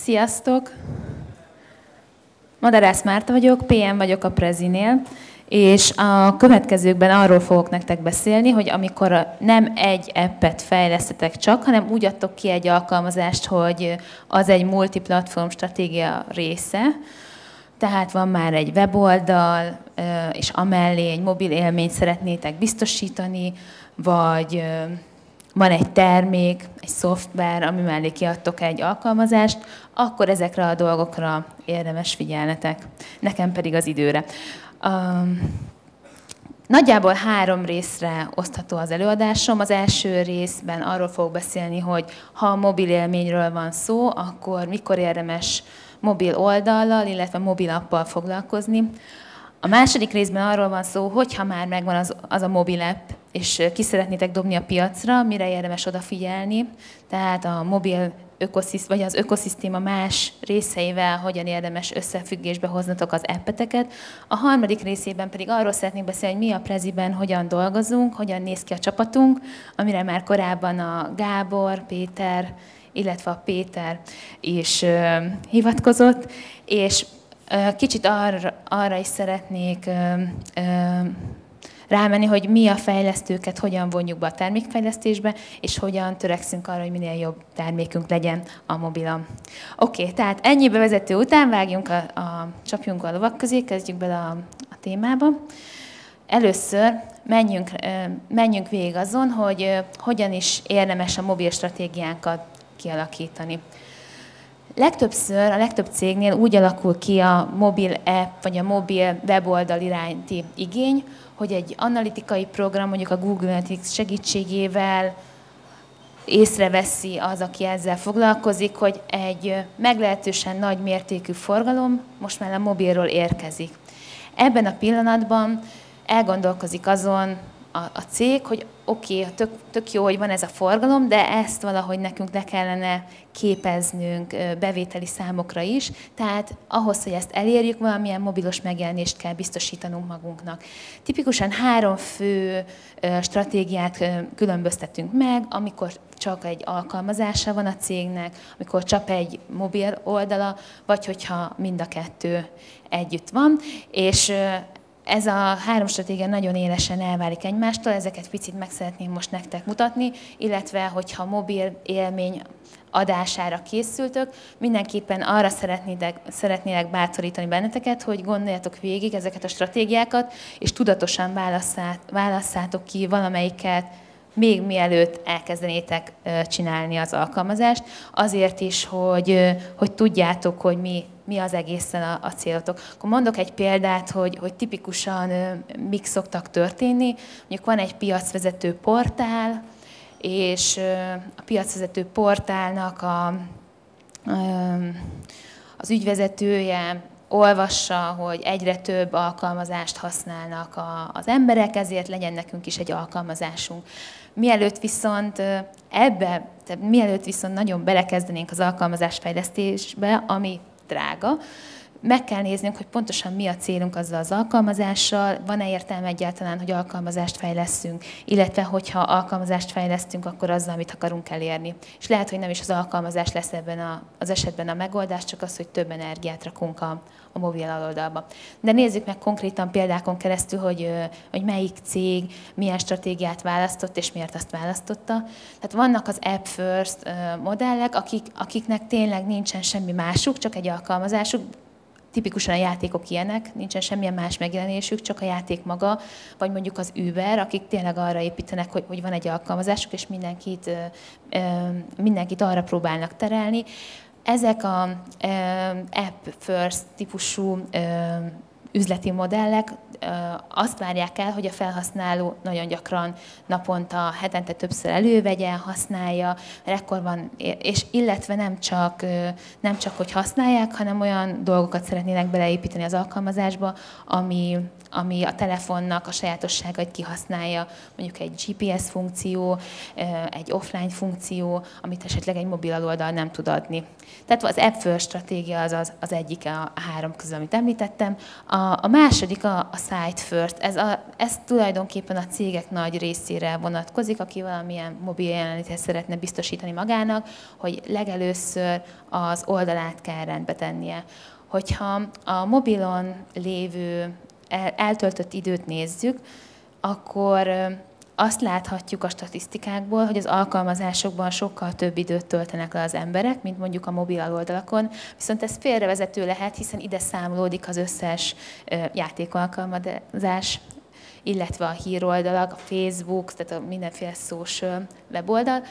Sziasztok! Madarász Márta vagyok, PM vagyok a Prezinél, és a következőkben arról fogok nektek beszélni, hogy amikor nem egy appet fejlesztetek csak, hanem úgy adtok ki egy alkalmazást, hogy az egy multiplatform stratégia része, tehát van már egy weboldal, és amellé egy mobil élményt szeretnétek biztosítani, vagy van egy termék, egy szoftver, ami mellé kiadtok egy alkalmazást, akkor ezekre a dolgokra érdemes figyelnetek. Nekem pedig az időre. Nagyjából 3 részre osztható az előadásom. Az első részben arról fogok beszélni, hogy ha a mobil élményről van szó, akkor mikor érdemes mobil oldallal, illetve mobil appal foglalkozni. A második részben arról van szó, hogyha már megvan az a mobil app, és ki szeretnétek dobni a piacra, mire érdemes odafigyelni, tehát a mobil vagy az ökoszisztéma más részeivel hogyan érdemes összefüggésbe hoznatok az appeteket. A harmadik részében pedig arról szeretnék beszélni, hogy mi a Preziben, hogyan dolgozunk, hogyan néz ki a csapatunk, amire már korábban a Gábor, Péter, illetve a Péter is hivatkozott, és kicsit arra is szeretnék rámenni, hogy mi a fejlesztőket, hogyan vonjuk be a termékfejlesztésbe, és hogyan törekszünk arra, hogy minél jobb termékünk legyen a mobilon. Oké, tehát ennyi bevezető után vágjunk csapjunk a lovak közé, kezdjük bele a témába. Először menjünk végig azon, hogy hogyan is érdemes a mobil stratégiánkat kialakítani. Legtöbbször, a legtöbb cégnél úgy alakul ki a mobil app, vagy a mobil weboldal iránti igény, hogy egy analitikai program, mondjuk a Google Analytics segítségével észreveszi az, aki ezzel foglalkozik, hogy egy meglehetősen nagy mértékű forgalom most már a mobilról érkezik. Ebben a pillanatban elgondolkozik azon a cég, hogy oké, tök jó, hogy van ez a forgalom, de ezt valahogy nekünk le kellene képeznünk bevételi számokra is, tehát ahhoz, hogy ezt elérjük, valamilyen mobilos megjelenést kell biztosítanunk magunknak. Tipikusan 3 fő stratégiát különböztetünk meg, amikor csak egy alkalmazása van a cégnek, amikor csak egy mobil oldala, vagy hogyha mind a 2 együtt van, és ez a 3 stratégia nagyon élesen elválik egymástól, ezeket picit meg szeretném most nektek mutatni, illetve hogyha mobil élmény adására készültök, mindenképpen arra szeretnélek bátorítani benneteket, hogy gondoljatok végig ezeket a stratégiákat, és tudatosan válasszátok ki valamelyiket, még mielőtt elkezdenétek csinálni az alkalmazást, azért is, hogy tudjátok, hogy mi az egészen a célotok. Akkor mondok egy példát, hogy tipikusan mik szoktak történni. Mondjuk van egy piacvezető portál, és a piacvezető portálnak az ügyvezetője olvassa, hogy egyre több alkalmazást használnak az emberek, ezért legyen nekünk is egy alkalmazásunk. Mielőtt viszont nagyon belekezdenénk az alkalmazásfejlesztésbe, ami drága, meg kell néznünk, hogy pontosan mi a célunk azzal az alkalmazással, van-e értelme egyáltalán, hogy alkalmazást fejlesszünk, illetve hogyha alkalmazást fejlesztünk, akkor azzal, amit akarunk elérni. És lehet, hogy nem is az alkalmazás lesz ebben az esetben a megoldás, csak az, hogy több energiát rakunk a mobil aloldalba. De nézzük meg konkrétan példákon keresztül, hogy melyik cég milyen stratégiát választott, és miért azt választotta. Tehát vannak az app first modellek, akiknek tényleg nincsen semmi másuk, csak egy alkalmazásuk. Tipikusan a játékok ilyenek, nincsen semmilyen más megjelenésük, csak a játék maga, vagy mondjuk az Uber, akik tényleg arra építenek, hogy van egy alkalmazásuk, és mindenkit arra próbálnak terelni. Ezek a app first típusú üzleti modellek azt várják el, hogy a felhasználó nagyon gyakran naponta, hetente többször elővegye, használja, mert ekkor van, és illetve nem csak, hogy használják, hanem olyan dolgokat szeretnének beleépíteni az alkalmazásba, ami a telefonnak a sajátosságait kihasználja, mondjuk egy GPS funkció, egy offline funkció, amit esetleg egy mobil aloldal nem tud adni. Tehát az app first stratégia az egyik a 3 közül, amit említettem, A második a Site First. Ez tulajdonképpen a cégek nagy részére vonatkozik, aki valamilyen mobil jelenetet szeretne biztosítani magának, hogy legelőször az oldalát kell rendbe tennie. Hogyha a mobilon lévő eltöltött időt nézzük, akkor azt láthatjuk a statisztikákból, hogy az alkalmazásokban sokkal több időt töltenek le az emberek, mint mondjuk a mobil aloldalakon, viszont ez félrevezető lehet, hiszen ide számolódik az összes játékalkalmazás, illetve a híroldalak, a Facebook, tehát a mindenféle social weboldal,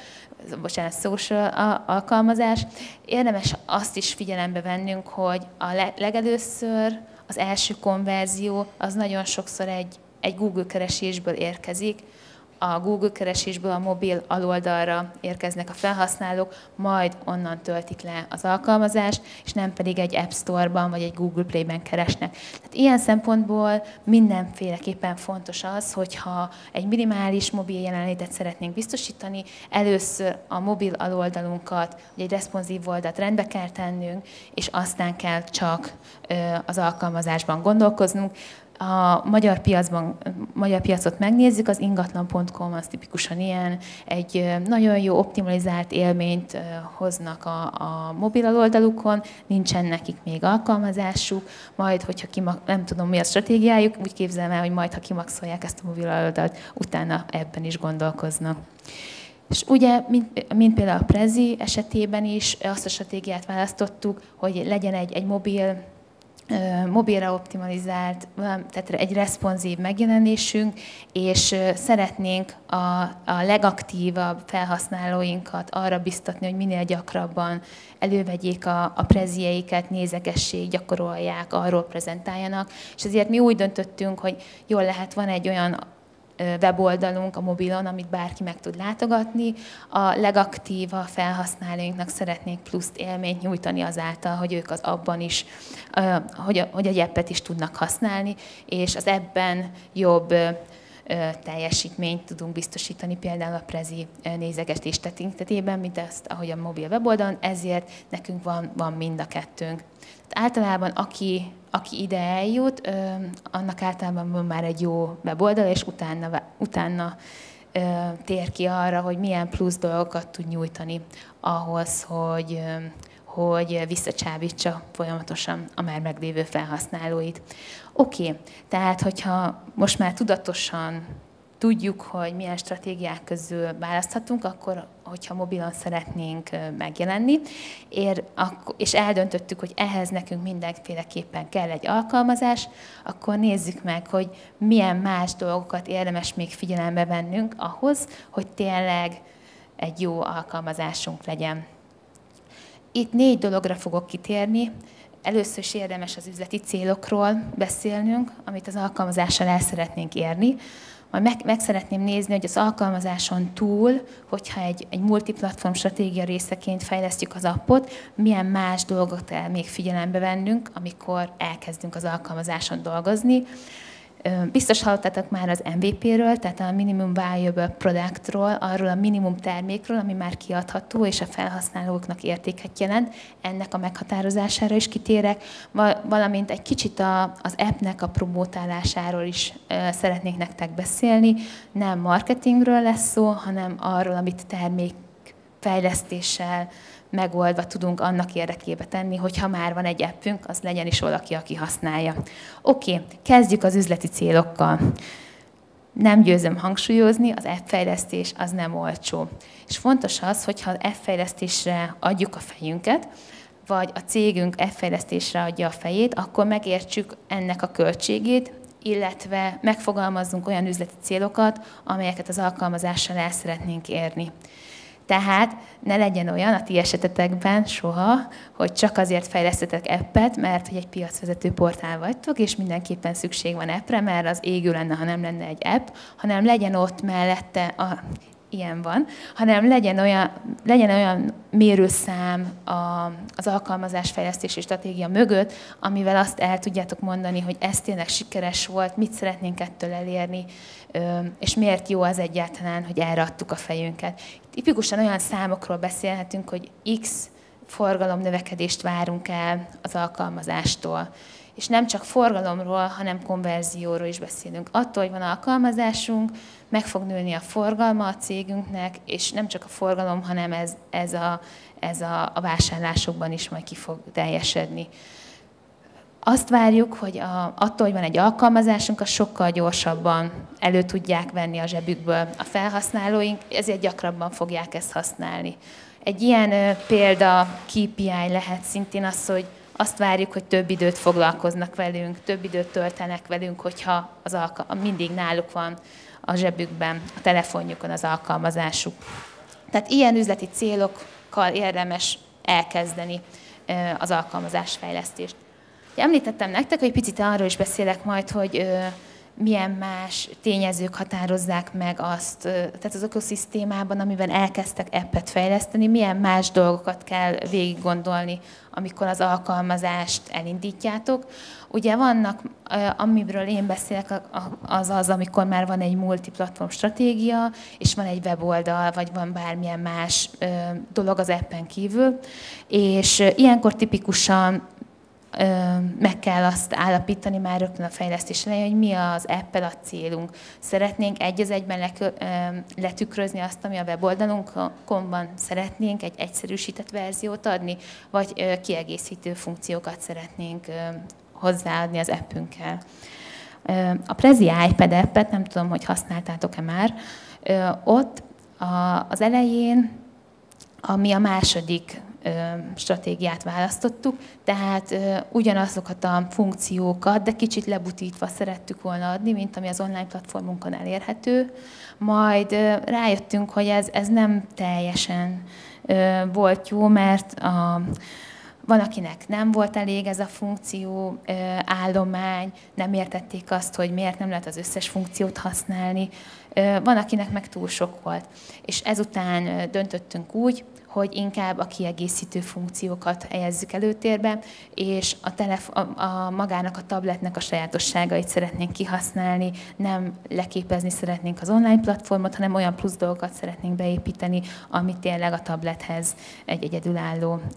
social alkalmazás. Érdemes azt is figyelembe vennünk, hogy a legelőször az első konverzió az nagyon sokszor egy Google keresésből érkezik. A Google keresésből a mobil aloldalra érkeznek a felhasználók, majd onnan töltik le az alkalmazást, és nem pedig egy App Store-ban vagy egy Google Play-ben keresnek. Tehát ilyen szempontból mindenféleképpen fontos az, hogyha egy minimális mobil jelenlétet szeretnénk biztosítani, először a mobil aloldalunkat, vagy egy responsív oldalt rendbe kell tennünk, és aztán kell csak az alkalmazásban gondolkoznunk. A magyar piacot megnézzük, az ingatlan.com az tipikusan ilyen, egy nagyon jó optimalizált élményt hoznak a mobil oldalukon, nincsen nekik még alkalmazásuk, majd, hogyha nem tudom mi a stratégiájuk, úgy képzelem el, hogy majd, ha kimaxolják ezt a mobil oldalt, utána ebben is gondolkoznak. És ugye, mint például a Prezi esetében is, azt a stratégiát választottuk, hogy legyen egy mobilra optimalizált, tehát egy responsív megjelenésünk, és szeretnénk a legaktívabb felhasználóinkat arra biztatni, hogy minél gyakrabban elővegyék a prezieiket, nézegessék, gyakorolják, arról prezentáljanak. És ezért mi úgy döntöttünk, hogy jól lehet, van egy olyan weboldalunk a mobilon, amit bárki meg tud látogatni. A legaktívabb felhasználóinknak szeretnénk pluszt élményt nyújtani azáltal, hogy ők az appban is, hogy egy appet is tudnak használni, és az appben jobb teljesítményt tudunk biztosítani például a Prezi nézegetés tekintetében, mint ezt, ahogy a mobil weboldalon, ezért nekünk van mind a kettőnk. Általában aki ide eljut, annak általában van már egy jó weboldal, és utána tér ki arra, hogy milyen plusz dolgokat tud nyújtani ahhoz, hogy visszacsábítsa folyamatosan a már meglévő felhasználóit. Oké, tehát hogyha most már tudatosan tudjuk, hogy milyen stratégiák közül választhatunk, akkor, hogyha mobilon szeretnénk megjelenni, és eldöntöttük, hogy ehhez nekünk mindenféleképpen kell egy alkalmazás, akkor nézzük meg, hogy milyen más dolgokat érdemes még figyelembe vennünk ahhoz, hogy tényleg egy jó alkalmazásunk legyen. Itt 4 dologra fogok kitérni. Először is érdemes az üzleti célokról beszélnünk, amit az alkalmazással el szeretnénk érni. Majd meg szeretném nézni, hogy az alkalmazáson túl, hogyha egy multiplatform stratégia részeként fejlesztjük az appot, milyen más dolgot kell még figyelembe vennünk, amikor elkezdünk az alkalmazáson dolgozni. Biztos hallottatok már az MVP-ről, tehát a Minimum Viable Productról, arról a minimum termékről, ami már kiadható, és a felhasználóknak értéket jelent. Ennek a meghatározására is kitérek, valamint egy kicsit az appnek a promótálásáról is szeretnék nektek beszélni. Nem marketingről lesz szó, hanem arról, amit termékfejlesztéssel megoldva tudunk annak érdekébe tenni, hogy ha már van egy appünk, az legyen is valaki, aki használja. Oké, kezdjük az üzleti célokkal. Nem győzöm hangsúlyozni, az appfejlesztés az nem olcsó. És fontos az, hogyha az appfejlesztésre adjuk a fejünket, vagy a cégünk appfejlesztésre adja a fejét, akkor megértsük ennek a költségét, illetve megfogalmazzunk olyan üzleti célokat, amelyeket az alkalmazással el szeretnénk érni. Tehát ne legyen olyan a ti esetetekben soha, hogy csak azért fejlesztetek appet, mert hogy egy piacvezető portál vagytok, és mindenképpen szükség van appre, mert az égő lenne, ha nem lenne egy app, hanem legyen ott mellette, ilyen van, hanem legyen olyan mérőszám az alkalmazásfejlesztési stratégia mögött, amivel azt el tudjátok mondani, hogy ez tényleg sikeres volt, mit szeretnénk ettől elérni, és miért jó az egyáltalán, hogy erre adtuk a fejünket. Tipikusan olyan számokról beszélhetünk, hogy X forgalomnövekedést várunk el az alkalmazástól. És nem csak forgalomról, hanem konverzióról is beszélünk. Attól, hogy van alkalmazásunk, meg fog nőni a forgalma a cégünknek, és nem csak a forgalom, hanem ez a vásárlásokban is majd ki fog teljesedni. Azt várjuk, hogy attól, hogy van egy alkalmazásunk, azt sokkal gyorsabban elő tudják venni a zsebükből a felhasználóink, ezért gyakrabban fogják ezt használni. Egy ilyen példa KPI lehet szintén az, hogy azt várjuk, hogy több időt foglalkoznak velünk, több időt töltenek velünk, hogyha mindig náluk van a zsebükben, a telefonjukon az alkalmazásuk. Tehát ilyen üzleti célokkal érdemes elkezdeni az alkalmazásfejlesztést. Említettem nektek, hogy picit arról is beszélek majd, hogy milyen más tényezők határozzák meg azt, tehát az ökoszisztémában, amiben elkezdtek appet fejleszteni, milyen más dolgokat kell végig gondolni, amikor az alkalmazást elindítjátok. Ugye vannak, amiről én beszélek, az, amikor már van egy multiplatform stratégia, és van egy weboldal, vagy van bármilyen más dolog az appen kívül, és ilyenkor tipikusan meg kell azt állapítani már rögtön a fejlesztés elején, hogy mi az app-el a célunk. Szeretnénk egy az egyben letükrözni azt, ami a weboldalunkon szeretnénk egy egyszerűsített verziót adni, vagy kiegészítő funkciókat szeretnénk hozzáadni az appünkkel. A Prezi iPad appet, nem tudom, hogy használtátok-e már, ott az elején, ami a második stratégiát választottuk, tehát ugyanazokat a funkciókat, de kicsit lebutítva szerettük volna adni, mint ami az online platformunkon elérhető. Majd rájöttünk, hogy ez nem teljesen volt jó, mert van, akinek nem volt elég ez a funkció állomány, nem értették azt, hogy miért nem lehet az összes funkciót használni. Van, akinek meg túl sok volt. És ezután döntöttünk úgy, hogy inkább a kiegészítő funkciókat helyezzük előtérbe, és magának a tabletnek a sajátosságait szeretnénk kihasználni, nem leképezni szeretnénk az online platformot, hanem olyan plusz dolgokat szeretnénk beépíteni, ami tényleg a tablethez egy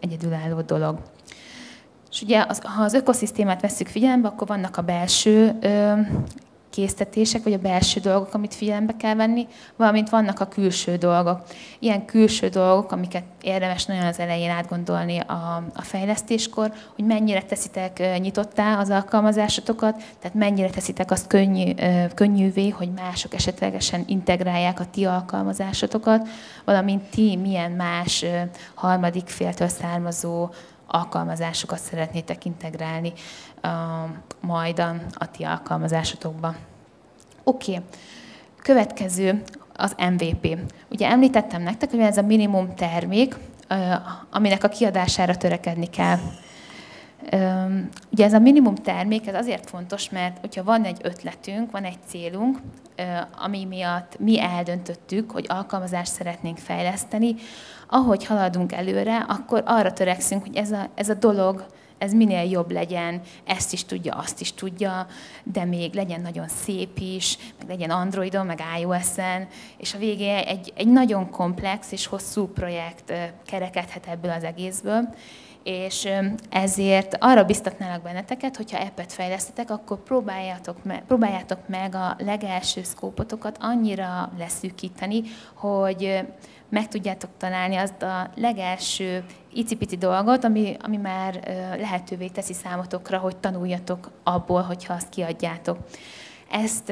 egyedülálló dolog. És ugye, ha az ökoszisztémát vesszük figyelembe, akkor vannak a belső késztetések, vagy a belső dolgok, amit figyelembe kell venni, valamint vannak a külső dolgok. Ilyen külső dolgok, amiket érdemes nagyon az elején átgondolni a fejlesztéskor, hogy mennyire teszitek nyitottá az alkalmazásotokat, tehát mennyire teszitek azt könnyűvé, hogy mások esetlegesen integrálják a ti alkalmazásotokat, valamint ti milyen más harmadik féltől származó alkalmazásokat szeretnétek integrálni majd a ti alkalmazásotokba. Oké. Következő az MVP. Ugye említettem nektek, hogy ez a minimum termék, aminek a kiadására törekedni kell. Ugye ez a minimum termék, ez azért fontos, mert hogyha van egy ötletünk, van egy célunk, ami miatt mi eldöntöttük, hogy alkalmazást szeretnénk fejleszteni, ahogy haladunk előre, akkor arra törekszünk, hogy ez a dolog, ez minél jobb legyen, ezt is tudja, azt is tudja, de még legyen nagyon szép is, meg legyen Androidon, meg iOS-en, és a végén egy nagyon komplex és hosszú projekt kerekedhet ebből az egészből. És ezért arra biztatnálak benneteket, hogyha appet fejlesztetek, akkor próbáljátok meg a legelső szkópotokat annyira leszűkíteni, hogy meg tudjátok találni azt a legelső icipici dolgot, ami már lehetővé teszi számotokra, hogy tanuljatok abból, hogyha azt kiadjátok. Ezt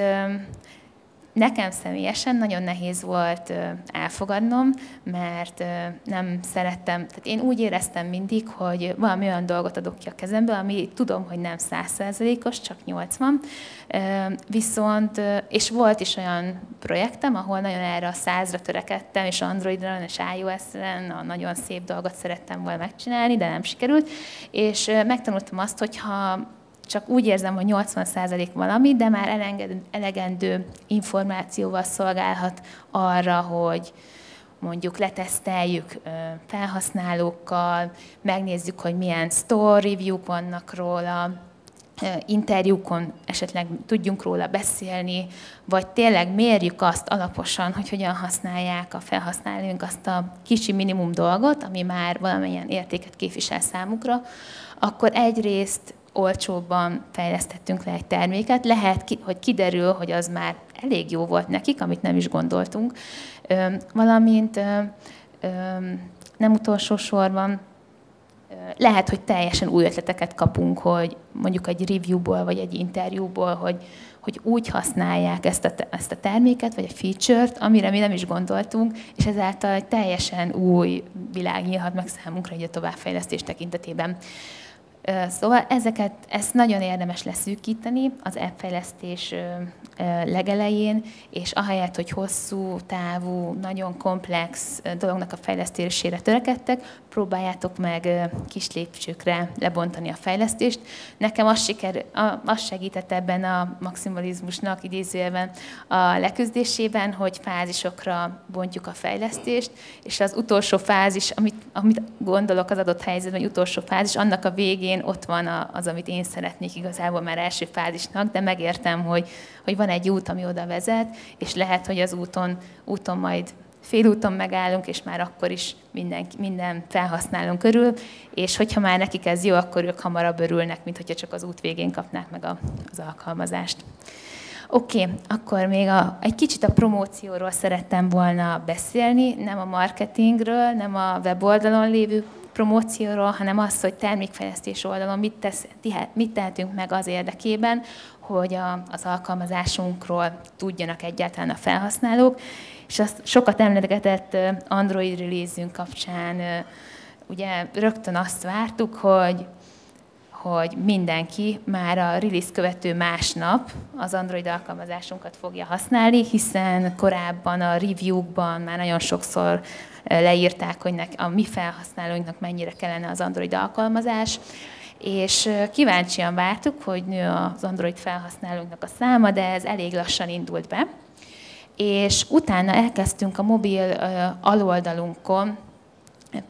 nekem személyesen nagyon nehéz volt elfogadnom, mert nem szerettem, tehát én úgy éreztem mindig, hogy valami olyan dolgot adok ki a kezembe, ami tudom, hogy nem 100%-os, csak 80. Viszont, és volt is olyan projektem, ahol nagyon erre a 100-ra törekedtem, és Androidra, és iOS-en nagyon szép dolgot szerettem volna megcsinálni, de nem sikerült. És megtanultam azt, hogyha csak úgy érzem, hogy 80% valami, de már elegendő információval szolgálhat arra, hogy mondjuk leteszteljük felhasználókkal, megnézzük, hogy milyen store review-k vannak róla, interjúkon esetleg tudjunk róla beszélni, vagy tényleg mérjük azt alaposan, hogy hogyan használják a felhasználóink azt a kicsi minimum dolgot, ami már valamilyen értéket képvisel számukra, akkor egyrészt olcsóbban fejlesztettünk le egy terméket. Lehet, hogy kiderül, hogy az már elég jó volt nekik, amit nem is gondoltunk. Valamint nem utolsó sorban lehet, hogy teljesen új ötleteket kapunk, hogy mondjuk egy reviewból vagy egy interjúból, hogy úgy használják ezt a terméket, vagy a feature-t, amire mi nem is gondoltunk, és ezáltal egy teljesen új világ nyílhat meg számunkra a továbbfejlesztés tekintetében. Szóval ezt nagyon érdemes leszűkíteni az appfejlesztés legelején, és ahelyett, hogy hosszú távú, nagyon komplex dolognak a fejlesztésére törekedtek, próbáljátok meg kis lépcsőkre lebontani a fejlesztést. Nekem az segített ebben a maximalizmusnak idézőjelben a leküzdésében, hogy fázisokra bontjuk a fejlesztést, és az utolsó fázis, amit gondolok az adott helyzetben, hogy utolsó fázis, annak a végén ott van az, amit én szeretnék igazából már első fázisnak, de megértem, hogy van egy út, ami oda vezet, és lehet, hogy az úton majd félúton megállunk, és már akkor is minden felhasználunk körül, és hogyha már nekik ez jó, akkor ők hamarabb örülnek, mint hogyha csak az út végén kapnák meg az alkalmazást. Oké, akkor még egy kicsit a promócióról szerettem volna beszélni, nem a marketingről, nem a weboldalon lévő promócióról, hanem az, hogy termékfejlesztés oldalon mit tehetünk meg az érdekében, hogy az alkalmazásunkról tudjanak egyáltalán a felhasználók. És azt sokat emlegetett Android release-ünk kapcsán, ugye rögtön azt vártuk, hogy mindenki már a release követő másnap az Android alkalmazásunkat fogja használni, hiszen korábban a review-kban már nagyon sokszor leírták, hogy a mi felhasználóinknak mennyire kellene az Android alkalmazás, és kíváncsian vártuk, hogy nő az Android felhasználóinknak a száma, de ez elég lassan indult be. És utána elkezdtünk a mobil aloldalunkon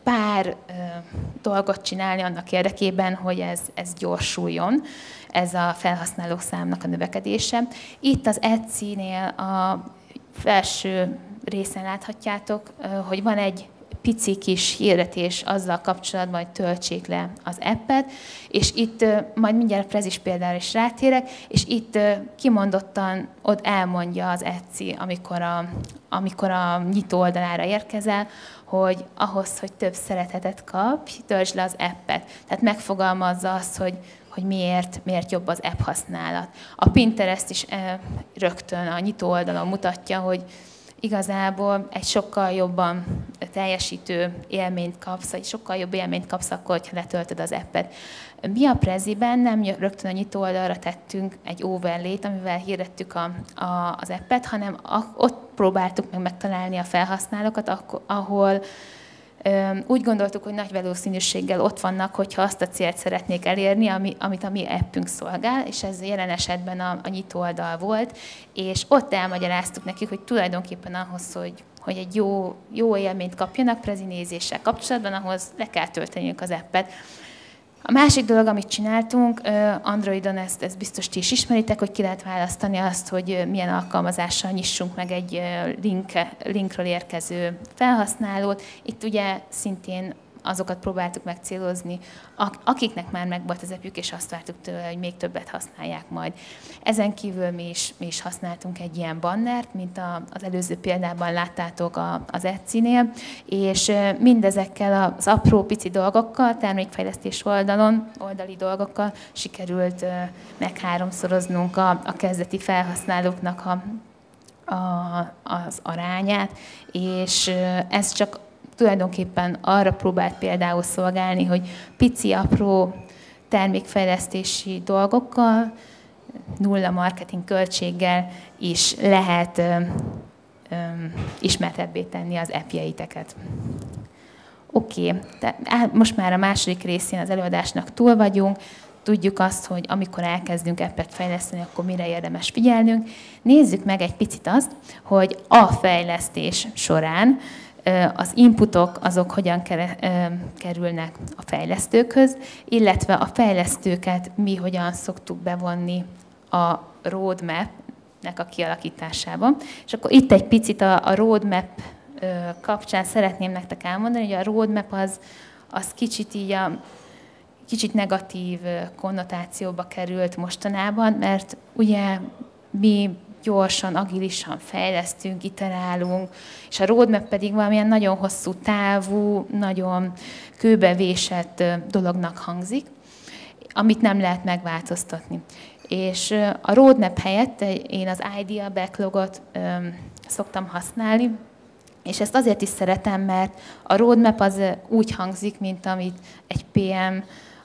pár dolgot csinálni annak érdekében, hogy ez gyorsuljon, ez a felhasználók számnak a növekedése. Itt az Etsy-nél a felső részen láthatjátok, hogy van egy pici kis hirdetés azzal kapcsolatban, hogy töltsék le az appet, és itt majd mindjárt Prezis példára is rátérek, és itt kimondottan ott elmondja az Etsy, amikor a nyitó oldalára érkezel, hogy ahhoz, hogy több szeretetet kapj, töltsd le az appet. Tehát megfogalmazza azt, hogy miért jobb az app használat. A Pinterest is rögtön a nyitó oldalon mutatja, hogy igazából egy sokkal jobban teljesítő élményt kapsz, egy sokkal jobb élményt kapsz akkor, hogyha letöltöd az appet. Mi a Preziben nem rögtön a nyitó oldalra tettünk egy overlay-t, amivel hirdettük az appet, hanem ott próbáltuk meg megtalálni a felhasználókat, ahol úgy gondoltuk, hogy nagy valószínűséggel ott vannak, hogyha azt a célt szeretnék elérni, amit a mi appünk szolgál, és ez jelen esetben a nyitó oldal volt, és ott elmagyaráztuk nekik, hogy tulajdonképpen ahhoz, hogy egy jó élményt kapjanak prezinézéssel kapcsolatban, ahhoz le kell tölteniük az appet. A másik dolog, amit csináltunk, Androidon ezt biztos ti is ismeritek, hogy ki lehet választani azt, hogy milyen alkalmazással nyissunk meg egy linkről érkező felhasználót. Itt ugye szintén azokat próbáltuk megcélozni, akiknek már megvolt az appjük, és azt vártuk tőle, hogy még többet használják majd. Ezen kívül mi is használtunk egy ilyen bannert, mint az előző példában láttátok az Etsy-nél, és mindezekkel az apró pici dolgokkal, termékfejlesztés oldali dolgokkal sikerült megháromszoroznunk a kezdeti felhasználóknak az arányát, és ez csak tulajdonképpen arra próbált például szolgálni, hogy pici, apró termékfejlesztési dolgokkal, nulla marketing költséggel is lehet ismertebbé tenni az appjeiteket. Oké, most már a második részén az előadásnak túl vagyunk, tudjuk azt, hogy amikor elkezdünk appet fejleszteni, akkor mire érdemes figyelnünk. Nézzük meg egy picit azt, hogy a fejlesztés során az inputok azok hogyan kerülnek a fejlesztőkhöz, illetve a fejlesztőket mi hogyan szoktuk bevonni a roadmap-nek a kialakításába. És akkor itt egy picit a roadmap kapcsán szeretném nektek elmondani, hogy a roadmap az kicsit így kicsit negatív konnotációba került mostanában, mert ugye mi gyorsan, agilisan fejlesztünk, iterálunk, és a roadmap pedig valamilyen nagyon hosszú távú, nagyon kőbevésett dolognak hangzik, amit nem lehet megváltoztatni. És a roadmap helyett én az idea backlogot szoktam használni, és ezt azért is szeretem, mert a roadmap az úgy hangzik, mint amit egy PM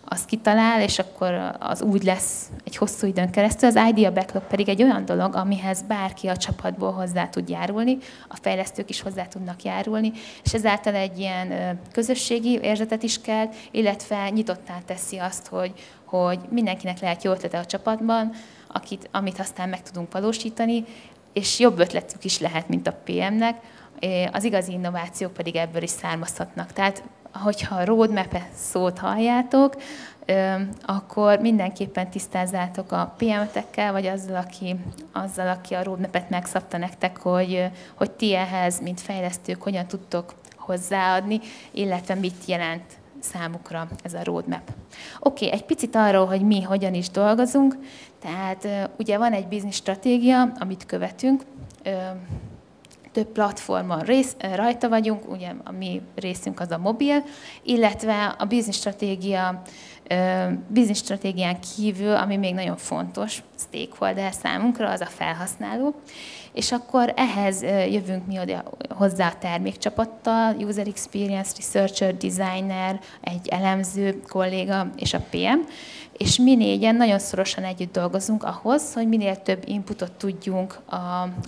azt kitalál, és akkor az úgy lesz egy hosszú időn keresztül. Az idea backlog pedig egy olyan dolog, amihez bárki a csapatból hozzá tud járulni, a fejlesztők is hozzá tudnak járulni, és ezáltal egy ilyen közösségi érzetet is kell, illetve nyitottá teszi azt, hogy mindenkinek lehet jó ötlete a csapatban, amit aztán meg tudunk valósítani, és jobb ötletük is lehet, mint a PM-nek, az igazi innovációk pedig ebből is származhatnak. Tehát, hogyha a roadmap szót halljátok, akkor mindenképpen tisztázzátok a PM-etekkel, vagy azzal, aki a roadmap-et megszabta nektek, hogy ti ehhez, mint fejlesztők, hogyan tudtok hozzáadni, illetve mit jelent számukra ez a roadmap. Oké, egy picit arról, hogy mi hogyan is dolgozunk. Tehát ugye van egy business stratégia, amit követünk, több platformon rajta vagyunk, ugye a mi részünk az a mobil, illetve a business stratégián kívül, ami még nagyon fontos stakeholder számunkra, az a felhasználó. És akkor ehhez jövünk mi hozzá a termékcsapattal, user experience, researcher, designer, egy elemző kolléga és a PM, és mi négyen nagyon szorosan együtt dolgozunk ahhoz, hogy minél több inputot tudjunk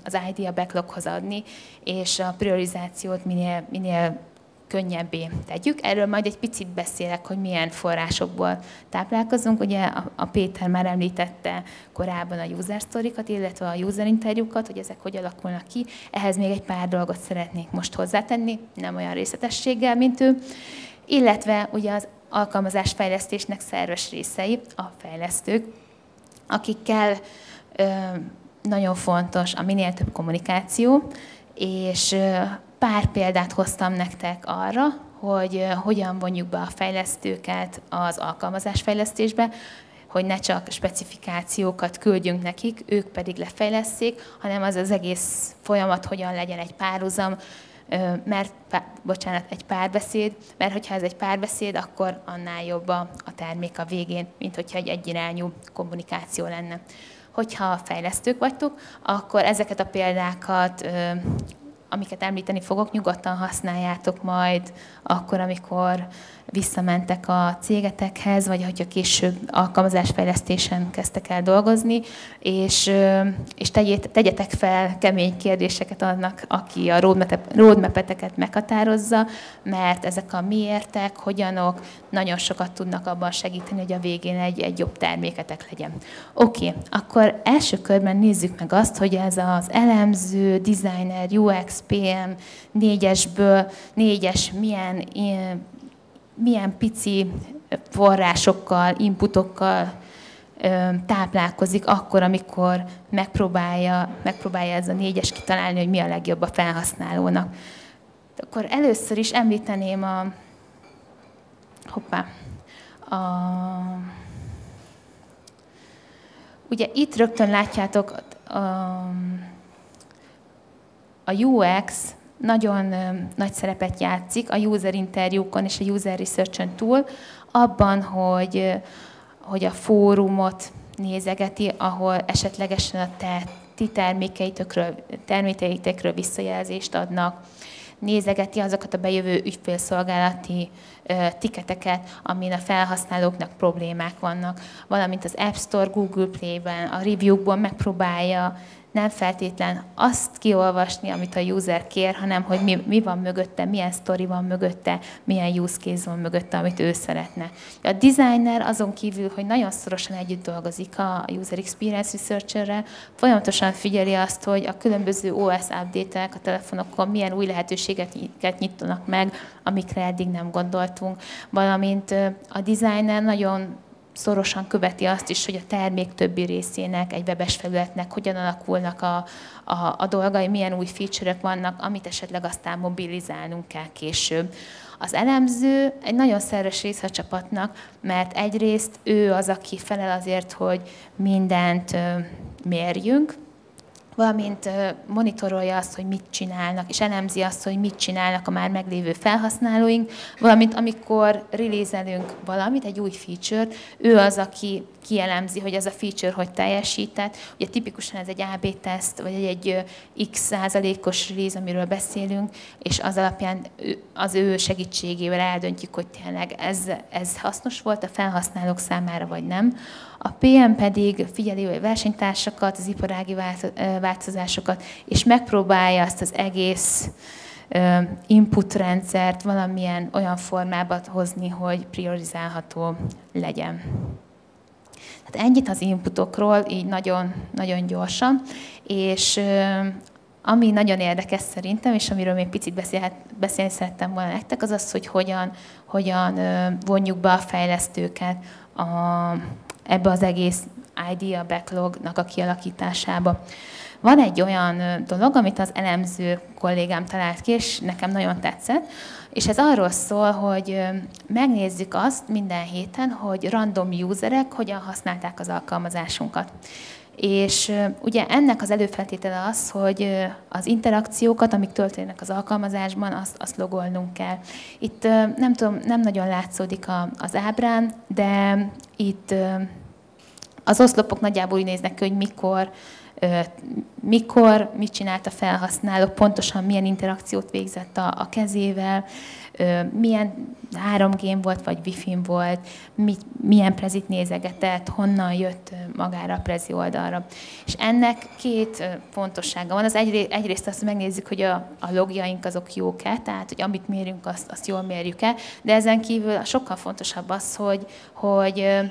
az idea backloghoz adni, és a priorizációt minél könnyebbé tegyük. Erről majd egy picit beszélek, hogy milyen forrásokból táplálkozunk. Ugye a Péter már említette korábban a user story-kat, illetve a user interjúkat, hogy ezek hogy alakulnak ki. Ehhez még egy pár dolgot szeretnék most hozzátenni, nem olyan részletességgel, mint ő. Illetve ugye az alkalmazásfejlesztésnek szerves részei, a fejlesztők, akikkel nagyon fontos a minél több kommunikáció, és pár példát hoztam nektek arra, hogy hogyan vonjuk be a fejlesztőket az alkalmazásfejlesztésbe, hogy ne csak specifikációkat küldjünk nekik, ők pedig lefejlesszék, hanem az egész folyamat hogyan legyen egy párhuzam, egy párbeszéd, mert hogyha ez egy párbeszéd, akkor annál jobb a termék a végén, mint hogyha egy egyirányú kommunikáció lenne. Hogyha fejlesztők vagytok, akkor ezeket a példákat, amiket említeni fogok, nyugodtan használjátok majd akkor, amikor visszamentek a cégetekhez, vagy hogyha később alkalmazásfejlesztésen kezdtek el dolgozni, és tegyetek fel kemény kérdéseket annak, aki a roadmap-eteket meghatározza, mert ezek a miértek, hogyanok nagyon sokat tudnak abban segíteni, hogy a végén egy jobb terméketek legyen. Oké, akkor első körben nézzük meg azt, hogy ez az elemző, designer, UX, PM 4-esből 4-es milyen pici forrásokkal, inputokkal táplálkozik akkor, amikor megpróbálja ez a 4-es kitalálni, hogy mi a legjobb a felhasználónak. Akkor először is említeném ugye itt rögtön látjátok a UX nagyon nagy szerepet játszik a user interjúkon és a user research-ön túl, abban, hogy a fórumot nézegeti, ahol esetlegesen a ti termékeitekről visszajelzést adnak, nézegeti azokat a bejövő ügyfélszolgálati tiketeket, amin a felhasználóknak problémák vannak, valamint az App Store, Google Play-ben, a review-kból megpróbálja nem feltétlen azt kiolvasni, amit a user kér, hanem hogy mi van mögötte, milyen sztori van mögötte, milyen use case van mögötte, amit ő szeretne. A designer azon kívül, hogy nagyon szorosan együtt dolgozik a user experience researcherrel, folyamatosan figyeli azt, hogy a különböző OS update-ek a telefonokon milyen új lehetőségeket nyitnak meg, amikre eddig nem gondoltunk, valamint a designer nagyon szorosan követi azt is, hogy a termék többi részének, egy webes felületnek hogyan alakulnak a dolgai, milyen új feature-ök vannak, amit esetleg aztán mobilizálnunk kell később. Az elemző egy nagyon szerves része a csapatnak, mert egyrészt ő az, aki felel azért, hogy mindent mérjünk, valamint monitorolja azt, hogy mit csinálnak, és elemzi azt, hogy mit csinálnak a már meglévő felhasználóink, valamint amikor release-elünk valamit, egy új feature-t, ő az, aki kielemzi, hogy ez a feature hogy teljesített. Ugye tipikusan ez egy AB teszt, vagy egy x% release, amiről beszélünk, és az alapján az ő segítségével eldöntjük, hogy tényleg ez hasznos volt a felhasználók számára, vagy nem. A PM pedig figyeli a versenytársakat, az iparági változásokat, és megpróbálja azt az egész input rendszert valamilyen olyan formába hozni, hogy priorizálható legyen. Tehát ennyit az inputokról, így nagyon, nagyon gyorsan, és ami nagyon érdekes szerintem, és amiről még picit beszélni szerettem volna nektek, az az, hogy hogyan vonjuk be a fejlesztőket ebbe az egész idea backlognak a kialakításába. Van egy olyan dolog, amit az elemző kollégám talált ki, és nekem nagyon tetszett, és ez arról szól, hogy megnézzük azt minden héten, hogy random userek hogyan használták az alkalmazásunkat. És ugye ennek az előfeltétele az, hogy az interakciókat, amik történnek az alkalmazásban, azt logolnunk kell. Itt nem tudom, nem nagyon látszódik az ábrán, de itt az oszlopok nagyjából úgy néznek ki, hogy mikor, mit csinált a felhasználó, pontosan milyen interakciót végzett a kezével, milyen 3G-n volt, vagy Wi-Fi-n volt, milyen prezit nézegetett, honnan jött magára a prezi oldalra. És ennek két fontossága van. Az egyrészt azt megnézzük, hogy a logjaink azok jók-e, tehát hogy amit mérünk, azt jól mérjük-e, de ezen kívül sokkal fontosabb az, hogy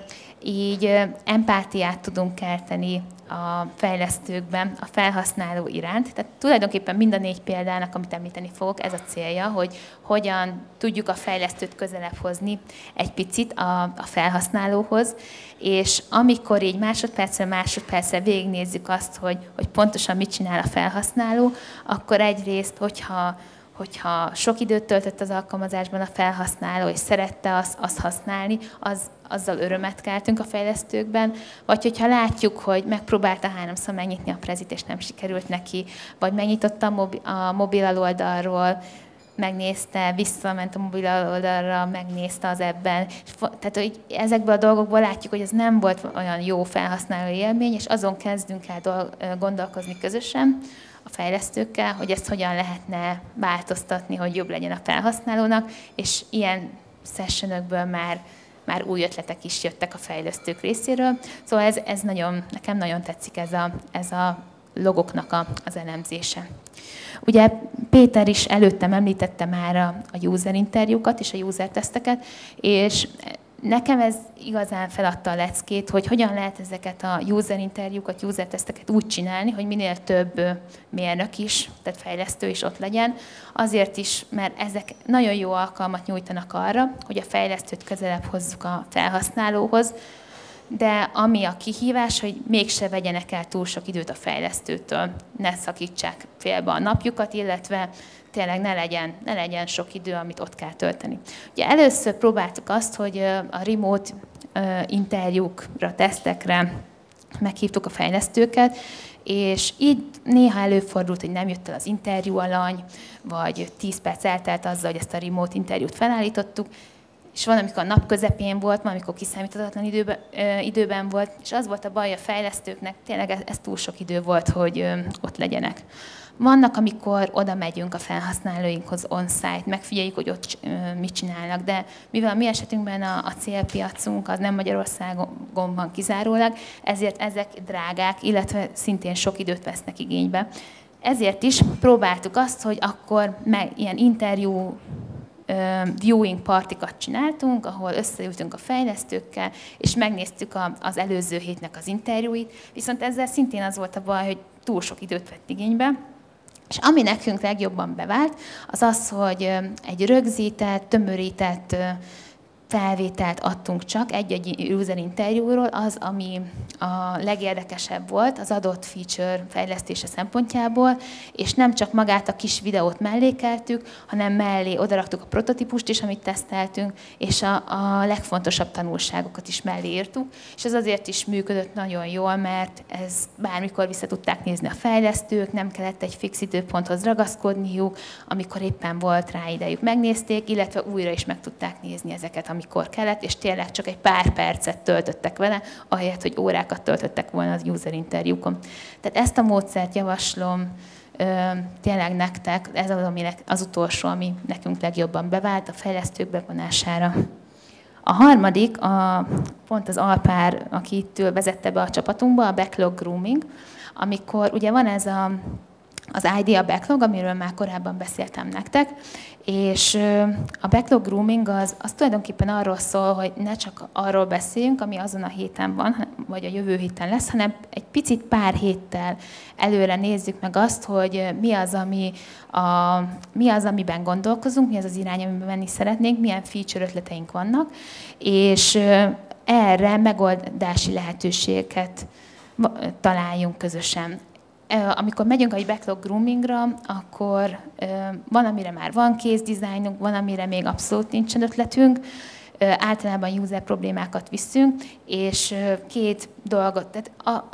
így empátiát tudunk kelteni a fejlesztőkben a felhasználó iránt. Tehát tulajdonképpen mind a 4 példának, amit említeni fogok, ez a célja, hogy hogyan tudjuk a fejlesztőt közelebb hozni egy picit a felhasználóhoz, és amikor így másodpercre végignézzük azt, hogy pontosan mit csinál a felhasználó, akkor egyrészt, hogyha sok időt töltött az alkalmazásban a felhasználó, és szerette azt használni, azzal örömet keltünk a fejlesztőkben, vagy hogyha látjuk, hogy megpróbálta 3-szor megnyitni a prezit, és nem sikerült neki, vagy megnyitotta a mobil oldalról, megnézte, visszament a mobil oldalra, megnézte az appben. Tehát hogy ezekből a dolgokból látjuk, hogy ez nem volt olyan jó felhasználó élmény, és azon kezdünk el gondolkozni közösen a fejlesztőkkel, hogy ezt hogyan lehetne változtatni, hogy jobb legyen a felhasználónak, és ilyen sessionökből már új ötletek is jöttek a fejlesztők részéről. Szóval nekem nagyon tetszik ez a logoknak az elemzése. Ugye Péter is előttem említette már a user interjúkat és a user teszteket, és nekem ez igazán feladta a leckét, hogy hogyan lehet ezeket a user interjúkat, user teszteket úgy csinálni, hogy minél több mérnök is, tehát fejlesztő is ott legyen. Azért is, mert ezek nagyon jó alkalmat nyújtanak arra, hogy a fejlesztőt közelebb hozzuk a felhasználóhoz, de ami a kihívás, hogy mégse vegyenek el túl sok időt a fejlesztőtől, ne szakítsák félbe a napjukat, illetve tényleg ne legyen sok idő, amit ott kell tölteni. Ugye először próbáltuk azt, hogy a remote interjúkra, tesztekre meghívtuk a fejlesztőket, és így néha előfordult, hogy nem jött el az interjú alany, vagy 10 perc eltelt azzal, hogy ezt a remote interjút felállítottuk, és van, amikor a nap közepén volt, van, amikor kiszámíthatatlan időben volt, és az volt a baj a fejlesztőknek, tényleg ez túl sok idő volt, hogy ott legyenek. Vannak, amikor oda megyünk a felhasználóinkhoz on-site, megfigyeljük, hogy ott mit csinálnak, de mivel a mi esetünkben a célpiacunk az nem Magyarországon van kizárólag, ezért ezek drágák, illetve szintén sok időt vesznek igénybe. Ezért is próbáltuk azt, hogy akkor ilyen interjú viewing partikat csináltunk, ahol összeültünk a fejlesztőkkel, és megnéztük az előző hétnek az interjúit, viszont ezzel szintén az volt a baj, hogy túl sok időt vett igénybe, és ami nekünk legjobban bevált, az az, hogy egy rögzített, tömörített felvételt adtunk csak egy-egy user interjúról, az, ami a legérdekesebb volt az adott feature fejlesztése szempontjából, és nem csak magát a kis videót mellékeltük, hanem mellé odaraktuk a prototípust is, amit teszteltünk, és a legfontosabb tanulságokat is mellé írtuk, és ez azért is működött nagyon jól, mert ez bármikor vissza tudták nézni a fejlesztők, nem kellett egy fix időponthoz ragaszkodniuk, amikor éppen volt rá idejük, megnézték, illetve újra is meg tudták nézni ezeket, amikor kellett, és tényleg csak egy pár percet töltöttek vele, ahelyett, hogy órákat töltöttek volna az user interjúkon. Tehát ezt a módszert javaslom tényleg nektek, ez az, ami az utolsó, ami nekünk legjobban bevált a fejlesztők bevonására. A harmadik, pont az Alpár, aki itt vezette be a csapatunkba, a backlog grooming, amikor ugye van ez az idea backlog, amiről már korábban beszéltem nektek, és a backlog grooming az tulajdonképpen arról szól, hogy ne csak arról beszéljünk, ami azon a héten van, vagy a jövő héten lesz, hanem egy picit pár héttel előre nézzük meg azt, hogy mi az, amiben gondolkozunk, mi az az irány, amiben menni szeretnénk, milyen feature ötleteink vannak, és erre megoldási lehetőségeket találjunk közösen. Amikor megyünk egy backlog groomingra, akkor van, amire már van case designunk, van, amire még abszolút nincsen ötletünk, általában user problémákat viszünk, és két dolgot, tehát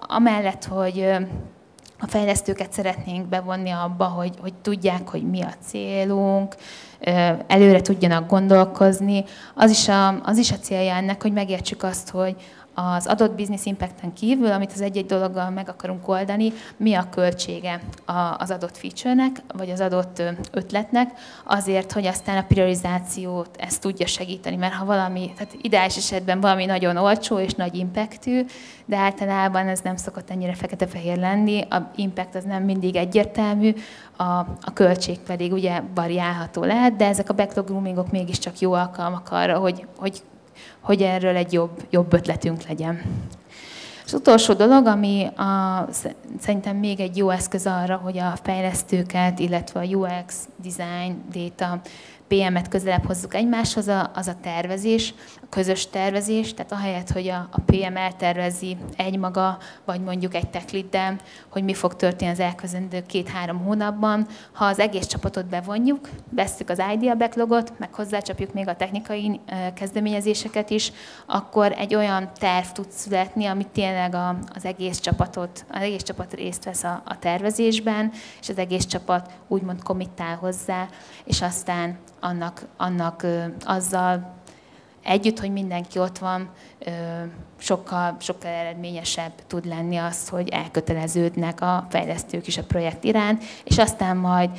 amellett, hogy a fejlesztőket szeretnénk bevonni abba, hogy tudják, hogy mi a célunk, előre tudjanak gondolkozni, az is a célja ennek, hogy megértsük azt, hogy az adott business impacten kívül, amit az egy-egy dologgal meg akarunk oldani, mi a költsége az adott feature-nek, vagy az adott ötletnek, azért, hogy aztán a priorizációt ezt tudja segíteni, mert ha valami, tehát ideális esetben valami nagyon olcsó és nagy impactű, de általában ez nem szokott ennyire fekete-fehér lenni, a impact az nem mindig egyértelmű, a költség pedig ugye variálható lehet, de ezek a backlog groomingok mégiscsak jó alkalmak arra, hogy erről egy jobb ötletünk legyen. Az utolsó dolog, ami szerintem még egy jó eszköz arra, hogy a fejlesztőket, illetve a UX, design, data, PM-et közelebb hozzuk egymáshoz, az a tervezés, a közös tervezés, tehát ahelyett, hogy a PM eltervezi egymaga, vagy mondjuk egy tech leaddel, hogy mi fog történni az elkövetkezendő 2-3 hónapban, ha az egész csapatot bevonjuk, vesszük az idea backlogot, meg hozzácsapjuk még a technikai kezdeményezéseket is, akkor egy olyan terv tud születni, ami tényleg az egész csapat részt vesz a tervezésben, és az egész csapat úgymond committál hozzá, és aztán annak azzal együtt, hogy mindenki ott van, sokkal eredményesebb tud lenni az, hogy elköteleződnek a fejlesztők is a projekt iránt, és aztán majd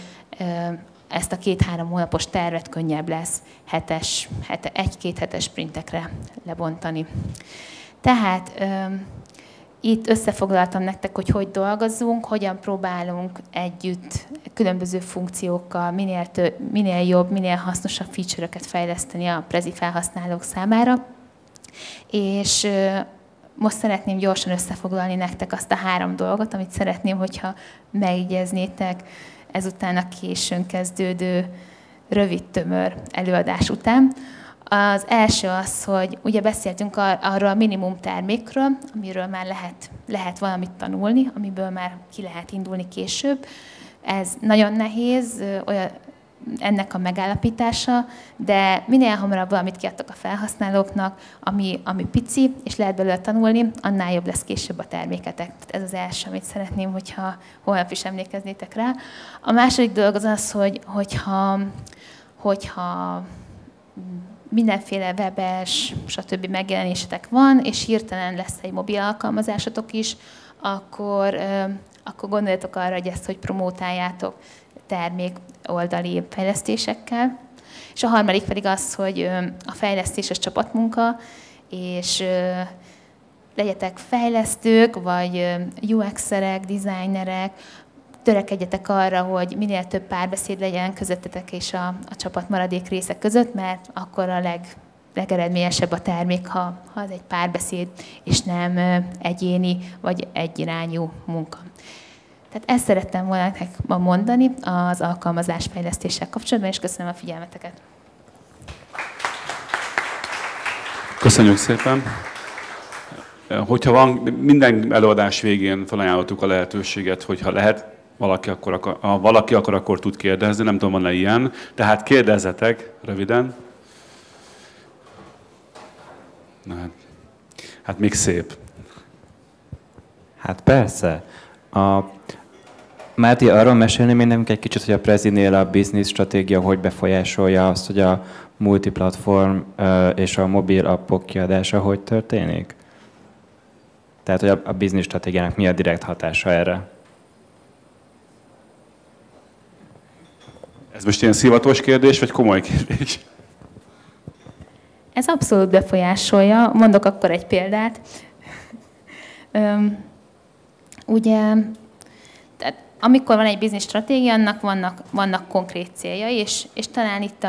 ezt a 2-3 hónapos tervet könnyebb lesz 1-2 hetes sprintekre lebontani. Tehát itt összefoglaltam nektek, hogy dolgozzunk, hogyan próbálunk együtt különböző funkciókkal minél jobb, minél hasznosabb feature-öket fejleszteni a Prezi felhasználók számára. És most szeretném gyorsan összefoglalni nektek azt a 3 dolgot, amit szeretném, hogyha megjegyeznétek ezután a későn kezdődő rövid, tömör előadás után. Az első az, hogy ugye beszéltünk arról a minimum termékről, amiről már lehet valamit tanulni, amiből már ki lehet indulni később. Ez nagyon nehéz, ennek a megállapítása, de minél hamarabb valamit kiadtak a felhasználóknak, ami pici, és lehet belőle tanulni, annál jobb lesz később a terméketek. Ez az első, amit szeretném, hogyha holnap is emlékeznétek rá. A második dolog az, hogyha mindenféle webes, stb. Megjelenésetek van, és hirtelen lesz egy mobil alkalmazásotok is, akkor gondoljatok arra, hogy ezt hogy promótáljátok termék oldali fejlesztésekkel. És a harmadik pedig az, hogy a fejlesztés az csapatmunka, és legyetek fejlesztők, vagy UX-erek, designerek, törekedjetek arra, hogy minél több párbeszéd legyen közöttetek és a csapat maradék részek között, mert akkor a legeredményesebb a termék, ha az egy párbeszéd, és nem egyéni vagy egyirányú munka. Tehát ezt szerettem volna nektek ma mondani az alkalmazásfejlesztéssel kapcsolatban, és köszönöm a figyelmeteket. Köszönjük szépen. Hogyha van, minden előadás végén felajánlottuk a lehetőséget, hogyha lehet, ha valaki akar, akkor tud kérdezni, nem tudom, van-e ilyen. Tehát kérdezzetek röviden. Na, hát még szép. Hát persze. Máté, arról mesélni még nekünk egy kicsit, hogy a Prezinél a business stratégia hogy befolyásolja azt, hogy a multiplatform és a mobil appok kiadása hogy történik? Tehát, hogy a business stratégiának mi a direkt hatása erre? Ez most ilyen szivatos kérdés, vagy komoly kérdés? Ez abszolút befolyásolja. Mondok akkor egy példát. Ugye, tehát amikor van egy business stratégia, annak vannak konkrét céljai, és talán itt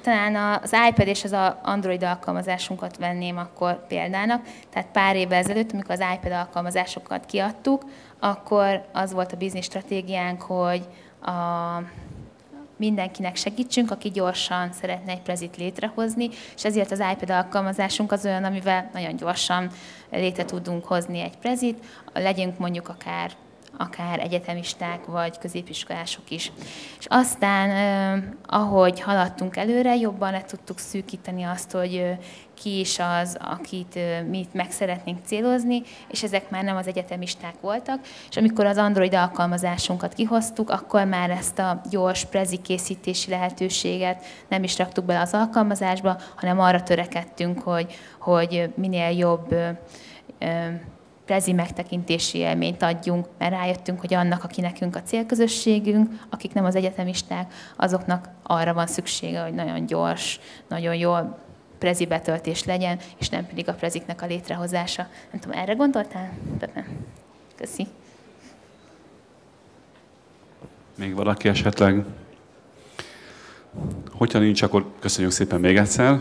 talán az iPad és az Android alkalmazásunkat venném akkor példának. Tehát pár évvel ezelőtt, amikor az iPad alkalmazásokat kiadtuk, akkor az volt a business stratégiánk, hogy mindenkinek segítsünk, aki gyorsan szeretne egy prezit létrehozni, és ezért az iPad alkalmazásunk az olyan, amivel nagyon gyorsan létre tudunk hozni egy prezit, legyünk mondjuk akár egyetemisták, vagy középiskolások is. És aztán, ahogy haladtunk előre, jobban le tudtuk szűkíteni azt, hogy ki is az, akit mi meg szeretnénk célozni, és ezek már nem az egyetemisták voltak. És amikor az Android alkalmazásunkat kihoztuk, akkor már ezt a gyors prezi készítési lehetőséget nem is raktuk bele az alkalmazásba, hanem arra törekedtünk, hogy minél jobb prezi megtekintési élményt adjunk, mert rájöttünk, hogy annak, aki nekünk a célközösségünk, akik nem az egyetemisták, azoknak arra van szüksége, hogy nagyon gyors, nagyon jól prezi betöltés legyen, és nem pedig a preziknek a létrehozása. Nem tudom, erre gondoltál? Köszi. Még valaki esetleg? Hogyha nincs, akkor köszönjük szépen még egyszer.